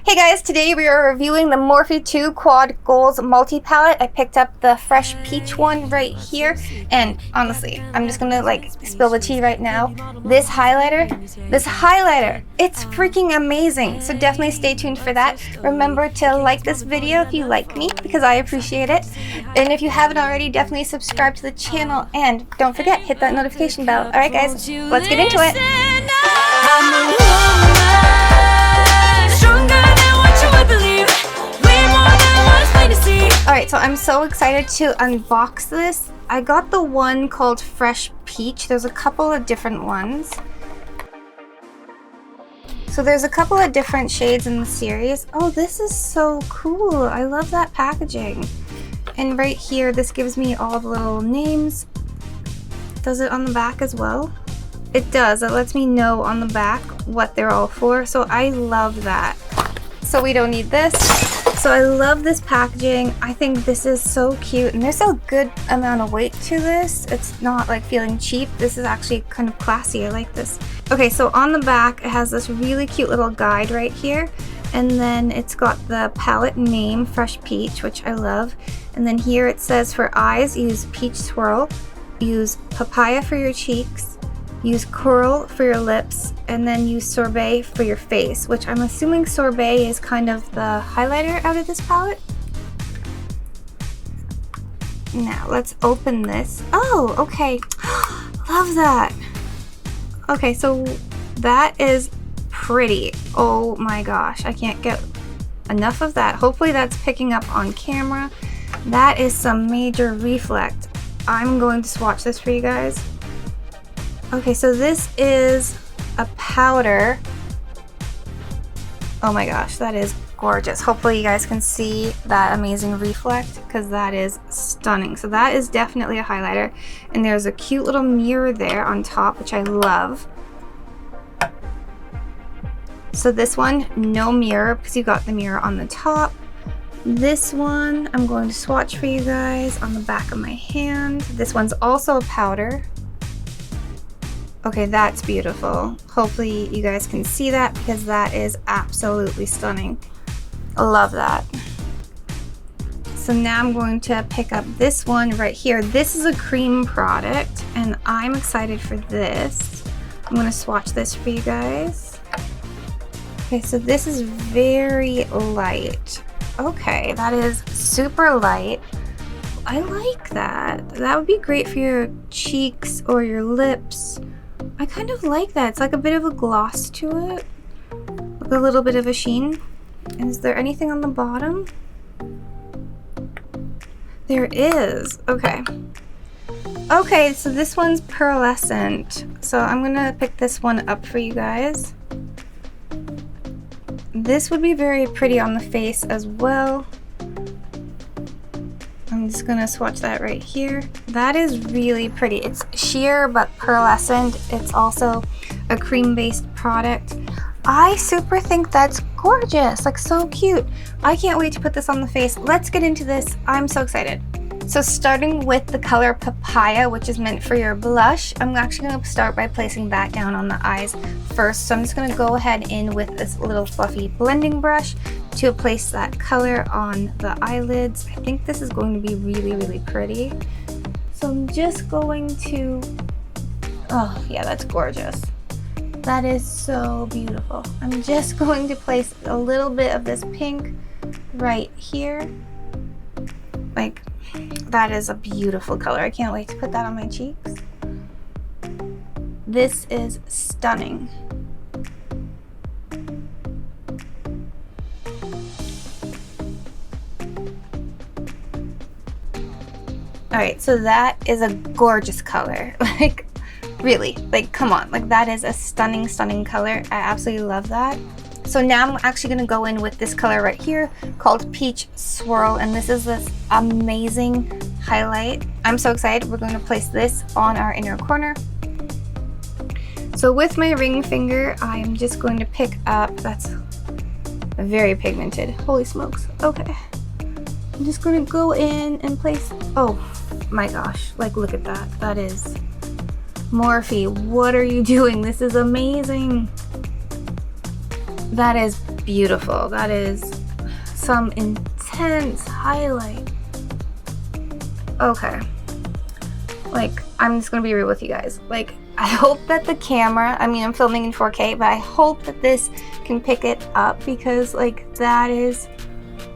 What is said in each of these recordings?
Hey guys, today we are reviewing the Morphe 2 Quad Goals multi-palette. I picked up the Fresh Peach one right here, and honestly, I'm just gonna like spill the tea right now. This highlighter, it's freaking amazing. So definitely stay tuned for that. Remember to like this video if you like me, because I appreciate it. And if you haven't already, definitely subscribe to the channel, and don't forget, hit that notification bell. Alright guys, let's get into it. Alright, so I'm so excited to unbox this. I got the one called Fresh Peach. There's a couple of different ones. So there's a couple of different shades in the series. Oh, this is so cool. I love that packaging. And right here, this gives me all the little names. Does it on the back as well? It does. It lets me know on the back what they're all for. So I love that. So we don't need this. So I love this packaging. I think this is so cute, and there's a good amount of weight to this. It's not like feeling cheap. This is actually kind of classy. I like this. Okay, so on the back it has this really cute little guide right here, and then it's got the palette name Fresh Peach, which I love. And then here it says for eyes, use Peach Swirl, use Papaya for your cheeks, use Coral for your lips, and then use Sorbet for your face, which I'm assuming Sorbet is kind of the highlighter out of this palette. Now let's open this. Oh, okay. Love that. Okay, so that is pretty. Oh my gosh, I can't get enough of that. Hopefully that's picking up on camera. That is some major reflect. I'm going to swatch this for you guys. Okay, so this is a powder. Oh my gosh, that is gorgeous. Hopefully you guys can see that amazing reflect, because that is stunning. So that is definitely a highlighter, and there's a cute little mirror there on top, which I love. So this one, no mirror, because you got the mirror on the top. This one, I'm going to swatch for you guys on the back of my hand. This one's also a powder. Okay, that's beautiful. Hopefully you guys can see that, because that is absolutely stunning. I love that. So now I'm going to pick up this one right here. This is a cream product, and I'm excited for this. I'm going to swatch this for you guys. Okay, so this is very light. Okay, that is super light. I like that. That would be great for your cheeks or your lips. I kind of like that. It's like a bit of a gloss to it, with a little bit of a sheen. And is there anything on the bottom? There is. Okay. Okay, so this one's pearlescent. So I'm gonna pick this one up for you guys. This would be very pretty on the face as well. I'm just gonna swatch that right here. That is really pretty. It's sheer but pearlescent. It's also a cream-based product. I super think that's gorgeous, like so cute. I can't wait to put this on the face. Let's get into this. I'm so excited. So starting with the color Papaya, which is meant for your blush, I'm actually going to start by placing that down on the eyes first. So I'm just going to go ahead in with this little fluffy blending brush to place that color on the eyelids. I think this is going to be really, really pretty. So I'm just going to, oh yeah, that's gorgeous. That is so beautiful. I'm just going to place a little bit of this pink right here. Like, that is a beautiful color. I can't wait to put that on my cheeks. This is stunning. Alright, so that is a gorgeous color. Like, really, like, come on. Like, that is a stunning, stunning color. I absolutely love that. So now I'm actually going to go in with this color right here called Peach Swirl, and this is this amazing highlight. I'm so excited. We're going to place this on our inner corner. So with my ring finger, I'm just going to pick up, that's very pigmented. Holy smokes. Okay. I'm just going to go in and place, oh my gosh, like look at that. That is Morphe. What are you doing? This is amazing. That is beautiful. That is some intense highlight. Okay. Like, I'm just gonna be real with you guys. Like, I hope that the camera, I mean, I'm filming in 4K, but I hope that this can pick it up, because like, that is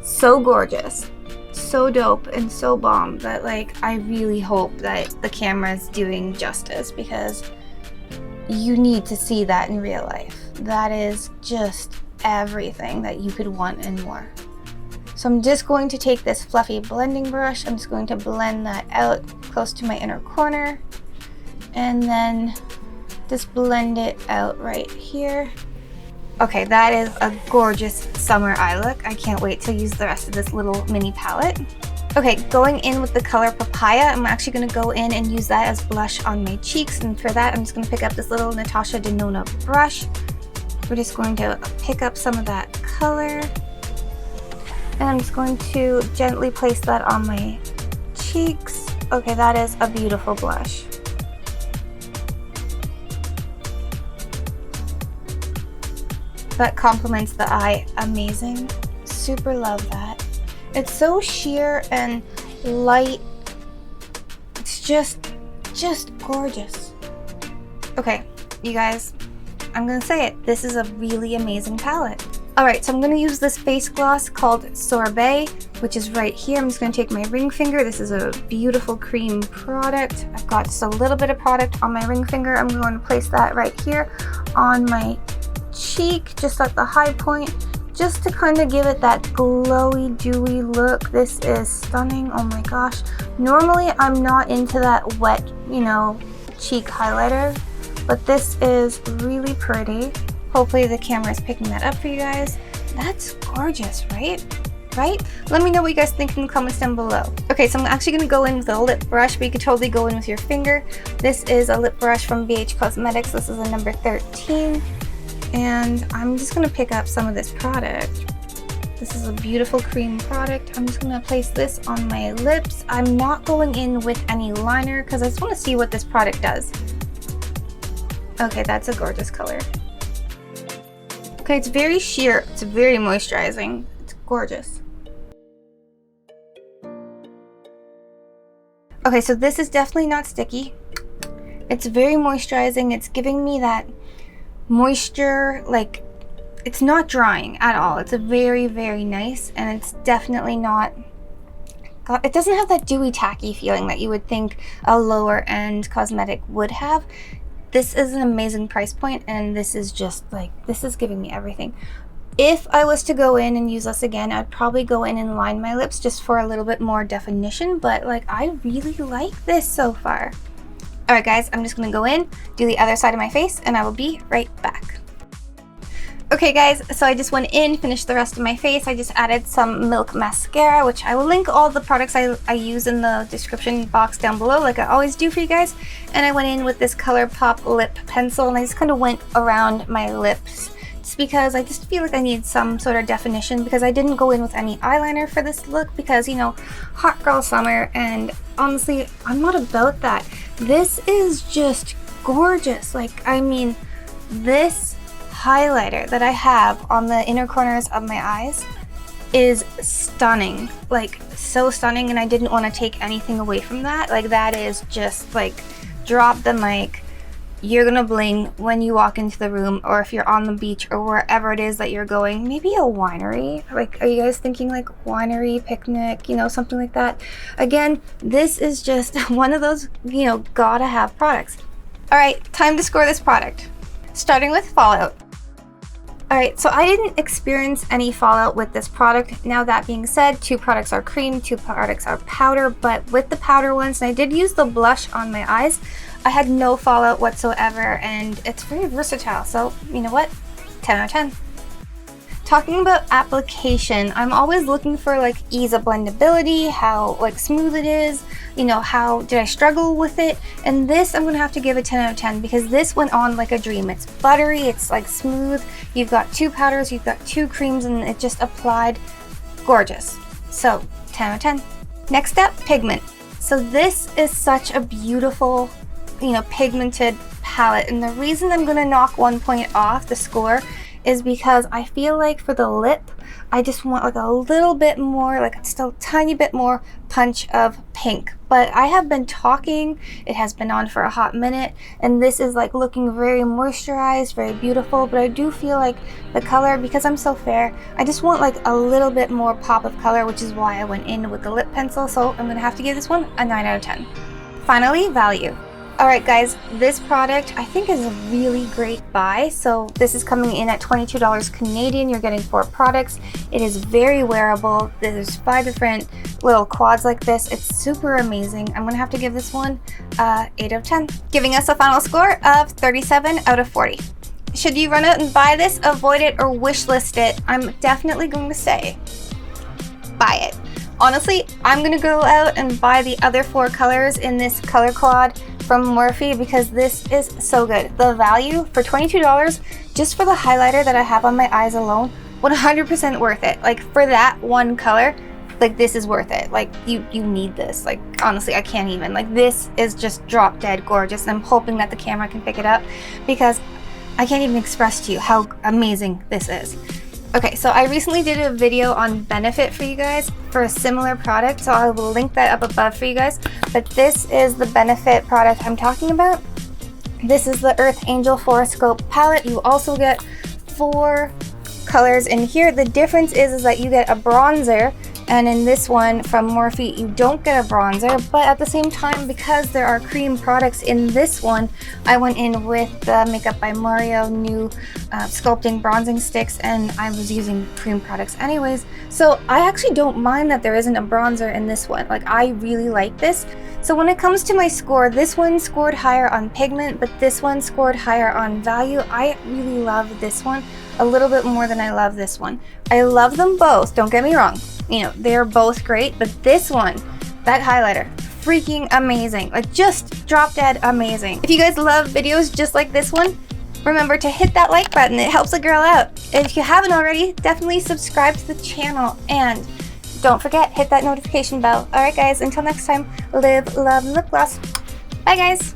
so gorgeous, so dope, and so bomb that like, I really hope that the camera is doing justice, because you need to see that in real life. That is just everything that you could want and more. So I'm just going to take this fluffy blending brush. I'm just going to blend that out close to my inner corner, and then just blend it out right here. Okay, that is a gorgeous summer eye look. I can't wait to use the rest of this little mini palette. Okay, going in with the color Papaya, I'm actually gonna go in and use that as blush on my cheeks, and for that, I'm just gonna pick up this little Natasha Denona brush. We're just going to pick up some of that color, and I'm just going to gently place that on my cheeks. Okay, that is a beautiful blush. That complements the eye amazing. Super love that. It's so sheer and light. It's just gorgeous. Okay, you guys, I'm gonna say it. This is a really amazing palette. Alright, so I'm gonna use this face gloss called Sorbet, which is right here. I'm just gonna take my ring finger. This is a beautiful cream product. I've got just a little bit of product on my ring finger. I'm going to place that right here on my cheek, just at the high point, just to kind of give it that glowy, dewy look. This is stunning. Oh my gosh. Normally I'm not into that wet, you know, cheek highlighter, but this is really pretty. Hopefully the camera is picking that up for you guys. That's gorgeous, right? Right? Let me know what you guys think in the comments down below. Okay, so I'm actually gonna go in with a lip brush, but you could totally go in with your finger. This is a lip brush from BH Cosmetics. This is a number 13. And I'm just gonna pick up some of this product. This is a beautiful cream product. I'm just gonna place this on my lips. I'm not going in with any liner because I just wanna see what this product does. Okay, that's a gorgeous color. Okay, it's very sheer. It's very moisturizing. It's gorgeous. Okay, so this is definitely not sticky. It's very moisturizing. It's giving me that moisture, like it's not drying at all. It's a very nice, and it's definitely not, it doesn't have that dewy tacky feeling that you would think a lower end cosmetic would have. This is an amazing price point, and this is just like, this is giving me everything. If I was to go in and use this again, I'd probably go in and line my lips just for a little bit more definition, but like, I really like this so far. Alright guys, I'm just gonna go in, do the other side of my face, and I will be right back. Okay guys, so I just went in, finished the rest of my face. I just added some Milk mascara, which I will link all the products I use in the description box down below, like I always do for you guys. And I went in with this ColourPop lip pencil, and I just kind of went around my lips, just because I just feel like I need some sort of definition, because I didn't go in with any eyeliner for this look, because, you know, hot girl summer, and honestly, I'm not about that. This is just gorgeous. Like, I mean, this highlighter that I have on the inner corners of my eyes is stunning. Like, so stunning, and I didn't want to take anything away from that. Like, that is just like, drop the mic. You're gonna bling when you walk into the room, or if you're on the beach or wherever it is that you're going. Maybe a winery. Like, are you guys thinking like winery, picnic, you know, something like that? Again, this is just one of those, you know, gotta have products. All right, time to score this product. Starting with fallout. All right, so I didn't experience any fallout with this product. Now that being said, 2 products are cream, 2 products are powder, but with the powder ones, and I did use the blush on my eyes, I had no fallout whatsoever, and it's very versatile. So, you know what? 10 out of 10. Talking about application, I'm always looking for like ease of blendability, how like smooth it is, you know, how did I struggle with it? And this I'm gonna have to give a 10 out of 10, because this went on like a dream. It's buttery, it's like smooth. You've got 2 powders, you've got 2 creams, and it just applied gorgeous. So 10 out of 10. Next up, pigment. So this is such a beautiful, you know, pigmented palette, and the reason I'm gonna knock 1 point off the score is because I feel like for the lip, I just want like a little bit more, like just a tiny bit more punch of pink. But I have been talking, it has been on for a hot minute, and this is like looking very moisturized, very beautiful, but I do feel like the color, because I'm so fair, I just want like a little bit more pop of color, which is why I went in with the lip pencil. So I'm gonna have to give this one a 9 out of 10. Finally, value. Alright guys, this product I think is a really great buy. So this is coming in at $22 Canadian. You're getting 4 products. It is very wearable. There's 5 different little quads like this. It's super amazing. I'm gonna have to give this one 8 out of 10, giving us a final score of 37 out of 40. Should you run out and buy this, avoid it, or wish list it? I'm definitely going to say buy it. Honestly, I'm gonna go out and buy the other 4 colors in this color quad from Morphe because this is so good. The value for $22 just for the highlighter that I have on my eyes alone, 100% worth it. Like for that one color, like this is worth it. Like you need this. Like honestly, I can't even. Like this is just drop dead gorgeous, and I'm hoping that the camera can pick it up because I can't even express to you how amazing this is. Okay, so I recently did a video on Benefit for you guys for a similar product, so I will link that up above for you guys. But this is the Benefit product I'm talking about. This is the Earth Angel Foroscope palette. You also get 4 colors in here. The difference is that you get a bronzer, and in this one from Morphe you don't get a bronzer, but at the same time, because there are cream products in this one, I went in with the Makeup by Mario new sculpting bronzing sticks, and I was using cream products anyways, so I actually don't mind that there isn't a bronzer in this one. Like I really like this. So when it comes to my score, this one scored higher on pigment, but this one scored higher on value. I really love this one a little bit more than I love this one. I love them both, don't get me wrong. You know, they're both great, but this one, that highlighter, freaking amazing. Like just drop dead amazing. If you guys love videos just like this one, remember to hit that like button. It helps a girl out. And if you haven't already, definitely subscribe to the channel, and don't forget, hit that notification bell. Alright guys, until next time, live, love, and lip gloss. Bye guys.